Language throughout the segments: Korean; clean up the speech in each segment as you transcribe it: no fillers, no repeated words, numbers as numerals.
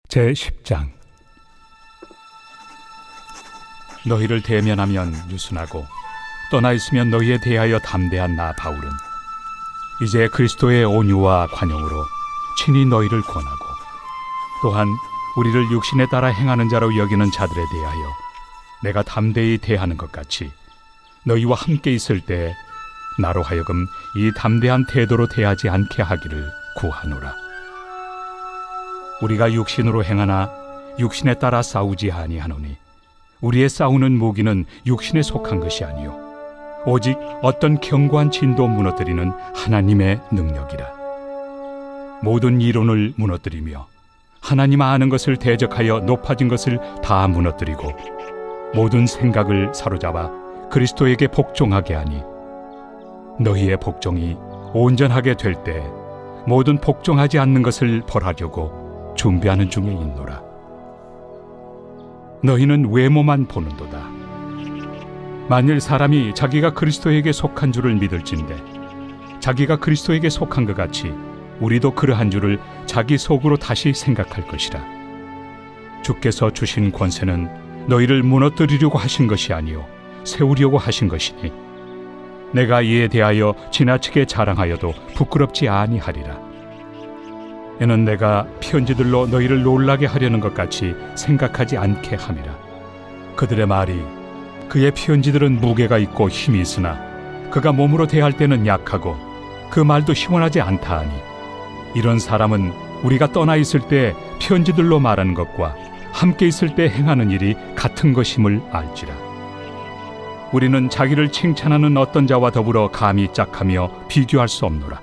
제10장. 너희를 대면하면 유순하고 떠나 있으면 너희에 대하여 담대한 나 바울은 이제 그리스도의 온유와 관용으로 친히 너희를 권하고 또한 우리를 육신에 따라 행하는 자로 여기는 자들에 대하여 내가 담대히 대하는 것 같이 너희와 함께 있을 때 나로 하여금 이 담대한 태도로 대하지 않게 하기를 구하노라. 우리가 육신으로 행하나 육신에 따라 싸우지 아니하노니 우리의 싸우는 무기는 육신에 속한 것이 아니요 오직 어떤 견고한 진도 무너뜨리는 하나님의 능력이라. 모든 이론을 무너뜨리며 하나님 아는 것을 대적하여 높아진 것을 다 무너뜨리고 모든 생각을 사로잡아 그리스도에게 복종하게 하니 너희의 복종이 온전하게 될 때 모든 복종하지 않는 것을 벌하려고 준비하는 중에 있노라. 너희는 외모만 보는도다. 만일 사람이 자기가 그리스도에게 속한 줄을 믿을진대 자기가 그리스도에게 속한 것 같이 우리도 그러한 줄을 자기 속으로 다시 생각할 것이라. 주께서 주신 권세는 너희를 무너뜨리려고 하신 것이 아니요 세우려고 하신 것이니 내가 이에 대하여 지나치게 자랑하여도 부끄럽지 아니하리라. 이는 내가 편지들로 너희를 놀라게 하려는 것 같이 생각하지 않게 함이라. 그들의 말이 그의 편지들은 무게가 있고 힘이 있으나 그가 몸으로 대할 때는 약하고 그 말도 시원하지 않다 하니 이런 사람은 우리가 떠나 있을 때 편지들로 말하는 것과 함께 있을 때 행하는 일이 같은 것임을 알지라. 우리는 자기를 칭찬하는 어떤 자와 더불어 감히 짝하며 비교할 수 없노라.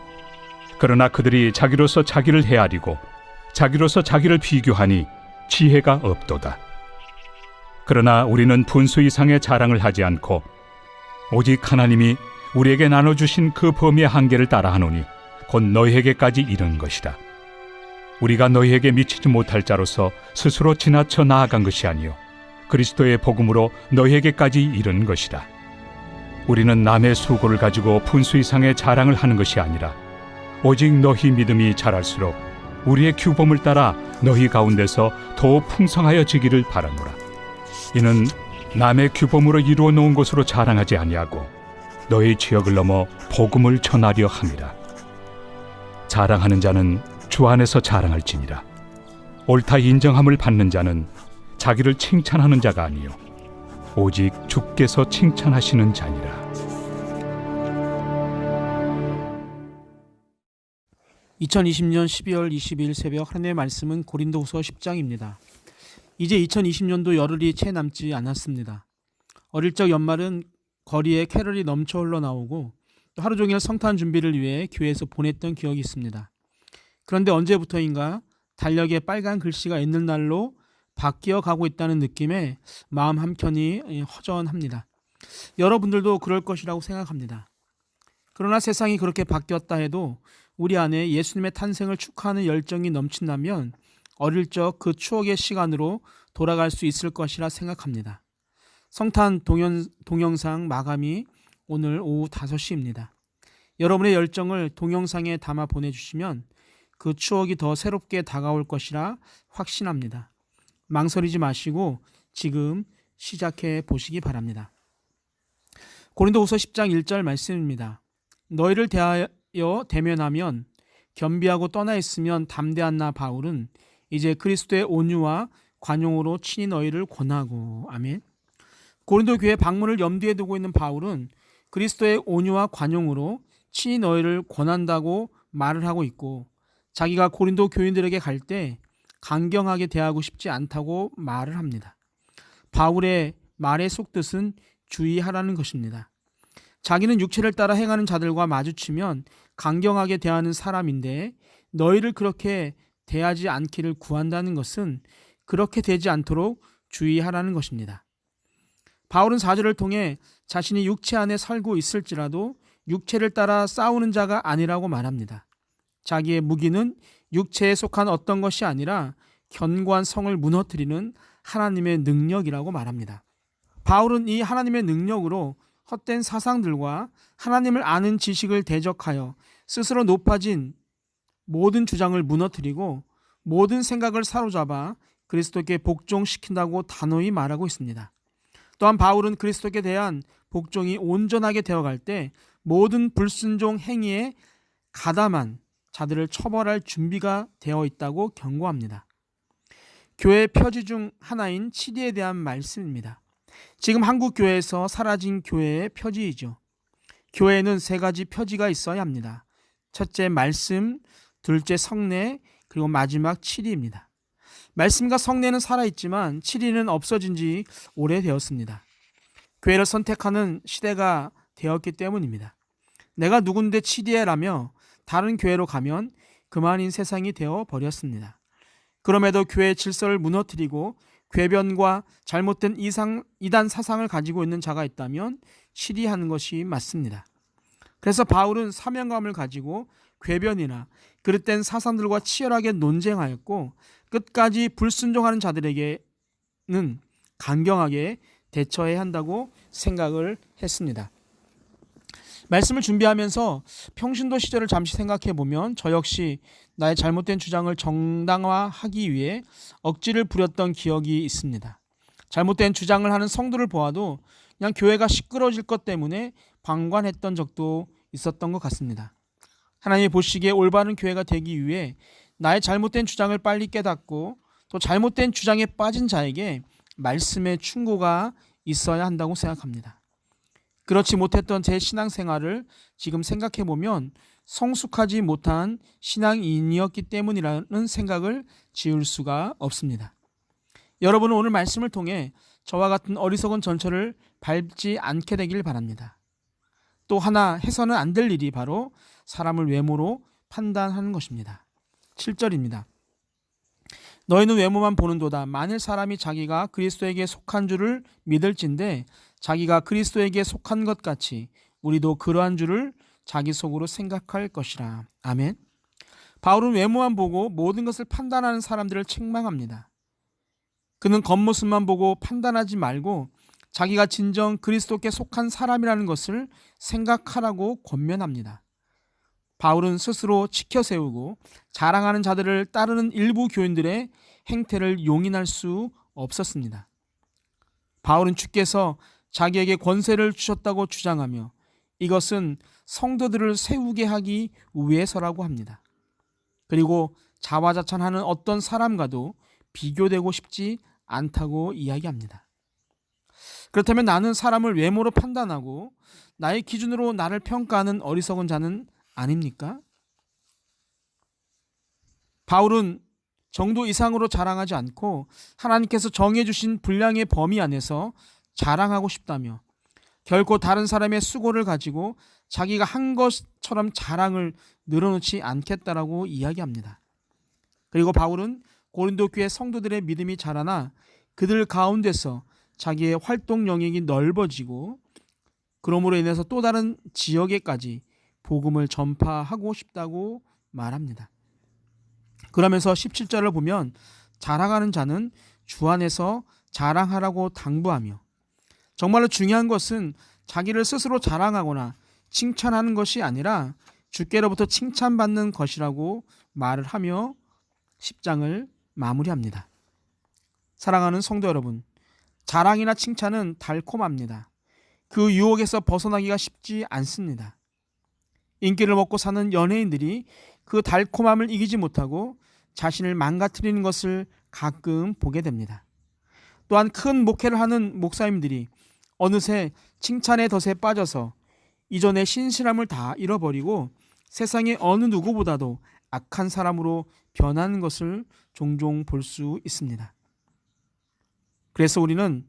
그러나 그들이 자기로서 자기를 헤아리고 자기로서 자기를 비교하니 지혜가 없도다. 그러나 우리는 분수 이상의 자랑을 하지 않고 오직 하나님이 우리에게 나눠주신 그 범위의 한계를 따라하노니 곧 너희에게까지 이른 것이다. 우리가 너희에게 미치지 못할 자로서 스스로 지나쳐 나아간 것이 아니요 그리스도의 복음으로 너희에게까지 이른 것이다. 우리는 남의 수고를 가지고 분수 이상의 자랑을 하는 것이 아니라 오직 너희 믿음이 자랄수록 우리의 규범을 따라 너희 가운데서 더 풍성하여지기를 바라노라. 이는 남의 규범으로 이루어 놓은 것으로 자랑하지 아니하고 너희 지역을 넘어 복음을 전하려 함이라. 자랑하는 자는 주 안에서 자랑할지니라. 옳다 인정함을 받는 자는 자기를 칭찬하는 자가 아니요 오직 주께서 칭찬하시는 자니라. 2020년 12월 22일 새벽 하나님의 말씀은 고린도후서 10장입니다. 이제 2020년도 열흘이 채 남지 않았습니다. 어릴 적 연말은 거리에 캐럴이 넘쳐 흘러나오고 또 하루 종일 성탄 준비를 위해 교회에서 보냈던 기억이 있습니다. 그런데 언제부터인가 달력에 빨간 글씨가 있는 날로 바뀌어 가고 있다는 느낌에 마음 한켠이 허전합니다. 여러분들도 그럴 것이라고 생각합니다. 그러나 세상이 그렇게 바뀌었다 해도 우리 안에 예수님의 탄생을 축하하는 열정이 넘친다면 어릴 적 그 추억의 시간으로 돌아갈 수 있을 것이라 생각합니다. 성탄 동영상 마감이 오늘 오후 5시입니다. 여러분의 열정을 동영상에 담아 보내주시면 그 추억이 더 새롭게 다가올 것이라 확신합니다. 망설이지 마시고 지금 시작해 보시기 바랍니다. 고린도후서 10장 1절 말씀입니다. 너희를 대하여 대면하면 겸비하고 떠나 있으면 담대한 나 바울은 이제 그리스도의 온유와 관용으로 친히 너희를 권하고. 아멘. 고린도 교회 방문을 염두에 두고 있는 바울은 그리스도의 온유와 관용으로 친히 너희를 권한다고 말을 하고 있고 자기가 고린도 교인들에게 갈 때 강경하게 대하고 싶지 않다고 말을 합니다. 바울의 말의 속뜻은 주의하라는 것입니다. 자기는 육체를 따라 행하는 자들과 마주치면 강경하게 대하는 사람인데 너희를 그렇게 대하지 않기를 구한다는 것은 그렇게 되지 않도록 주의하라는 것입니다. 바울은 4절을 통해 자신이 육체 안에 살고 있을지라도 육체를 따라 싸우는 자가 아니라고 말합니다. 자기의 무기는 육체에 속한 어떤 것이 아니라 견고한 성을 무너뜨리는 하나님의 능력이라고 말합니다. 바울은 이 하나님의 능력으로 헛된 사상들과 하나님을 아는 지식을 대적하여 스스로 높아진 모든 주장을 무너뜨리고 모든 생각을 사로잡아 그리스도께 복종시킨다고 단호히 말하고 있습니다. 또한 바울은 그리스도께 대한 복종이 온전하게 되어갈 때 모든 불순종 행위에 가담한 자들을 처벌할 준비가 되어 있다고 경고합니다. 교회의 표지 중 하나인 치리에 대한 말씀입니다. 지금 한국 교회에서 사라진 교회의 표지이죠. 교회에는 세 가지 표지가 있어야 합니다. 첫째 말씀, 둘째 성례, 그리고 마지막 치리입니다. 말씀과 성례는 살아있지만 치리는 없어진 지 오래되었습니다. 교회를 선택하는 시대가 되었기 때문입니다. 내가 누군데 치리해라며 다른 교회로 가면 그만인 세상이 되어 버렸습니다. 그럼에도 교회의 질서를 무너뜨리고 궤변과 잘못된 이단 사상을 가지고 있는 자가 있다면 치리하는 것이 맞습니다. 그래서 바울은 사명감을 가지고 궤변이나 그릇된 사상들과 치열하게 논쟁하였고 끝까지 불순종하는 자들에게는 강경하게 대처해야 한다고 생각을 했습니다. 말씀을 준비하면서 평신도 시절을 잠시 생각해 보면 저 역시 나의 잘못된 주장을 정당화하기 위해 억지를 부렸던 기억이 있습니다. 잘못된 주장을 하는 성도를 보아도 그냥 교회가 시끄러워질 것 때문에 방관했던 적도 있었던 것 같습니다. 하나님이 보시기에 올바른 교회가 되기 위해 나의 잘못된 주장을 빨리 깨닫고 또 잘못된 주장에 빠진 자에게 말씀의 충고가 있어야 한다고 생각합니다. 그렇지 못했던 제 신앙생활을 지금 생각해 보면 성숙하지 못한 신앙인이었기 때문이라는 생각을 지울 수가 없습니다. 여러분은 오늘 말씀을 통해 저와 같은 어리석은 전철을 밟지 않게 되길 바랍니다. 또 하나 해서는 안 될 일이 바로 사람을 외모로 판단하는 것입니다. 7절입니다. 너희는 외모만 보는도다. 만일 사람이 자기가 그리스도에게 속한 줄을 믿을진대 자기가 그리스도에게 속한 것 같이 우리도 그러한 줄을 자기 속으로 생각할 것이라. 아멘. 바울은 외모만 보고 모든 것을 판단하는 사람들을 책망합니다. 그는 겉모습만 보고 판단하지 말고 자기가 진정 그리스도께 속한 사람이라는 것을 생각하라고 권면합니다. 바울은 스스로 치켜세우고 자랑하는 자들을 따르는 일부 교인들의 행태를 용인할 수 없었습니다. 바울은 주께서 자기에게 권세를 주셨다고 주장하며 이것은 성도들을 세우게 하기 위해서라고 합니다. 그리고 자화자찬하는 어떤 사람과도 비교되고 싶지 않다고 이야기합니다. 그렇다면 나는 사람을 외모로 판단하고 나의 기준으로 나를 평가하는 어리석은 자는 아닙니까? 바울은 정도 이상으로 자랑하지 않고 하나님께서 정해주신 분량의 범위 안에서 자랑하고 싶다며 결코 다른 사람의 수고를 가지고 자기가 한 것처럼 자랑을 늘어놓지 않겠다라고 이야기합니다. 그리고 바울은 고린도 교회 성도들의 믿음이 자라나 그들 가운데서 자기의 활동 영역이 넓어지고 그러므로 인해서 또 다른 지역에까지 복음을 전파하고 싶다고 말합니다. 그러면서 17절을 보면 자랑하는 자는 주 안에서 자랑하라고 당부하며 정말로 중요한 것은 자기를 스스로 자랑하거나 칭찬하는 것이 아니라 주께로부터 칭찬받는 것이라고 말을 하며 10장을 마무리합니다. 사랑하는 성도 여러분, 자랑이나 칭찬은 달콤합니다. 그 유혹에서 벗어나기가 쉽지 않습니다. 인기를 먹고 사는 연예인들이 그 달콤함을 이기지 못하고 자신을 망가뜨리는 것을 가끔 보게 됩니다. 또한 큰 목회를 하는 목사님들이 어느새 칭찬의 덫에 빠져서 이전의 신실함을 다 잃어버리고 세상의 어느 누구보다도 악한 사람으로 변하는 것을 종종 볼 수 있습니다. 그래서 우리는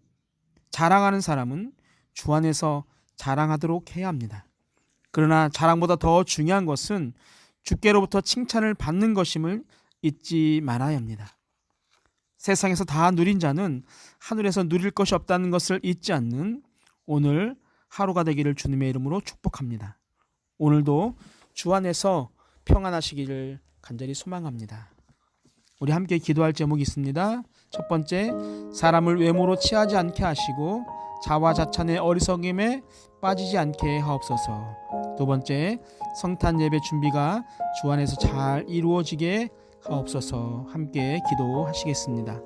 자랑하는 사람은 주 안에서 자랑하도록 해야 합니다. 그러나 자랑보다 더 중요한 것은 주께로부터 칭찬을 받는 것임을 잊지 말아야 합니다. 세상에서 다 누린 자는 하늘에서 누릴 것이 없다는 것을 잊지 않는 오늘 하루가 되기를 주님의 이름으로 축복합니다. 오늘도 주 안에서 평안하시기를 간절히 소망합니다. 우리 함께 기도할 제목이 있습니다. 첫 번째, 사람을 외모로 취하지 않게 하시고 자화자찬의 어리석임에 빠지지 않게 하옵소서. 두 번째, 성탄 예배 준비가 주 안에서 잘 이루어지게 하옵소서. 함께 기도하시겠습니다.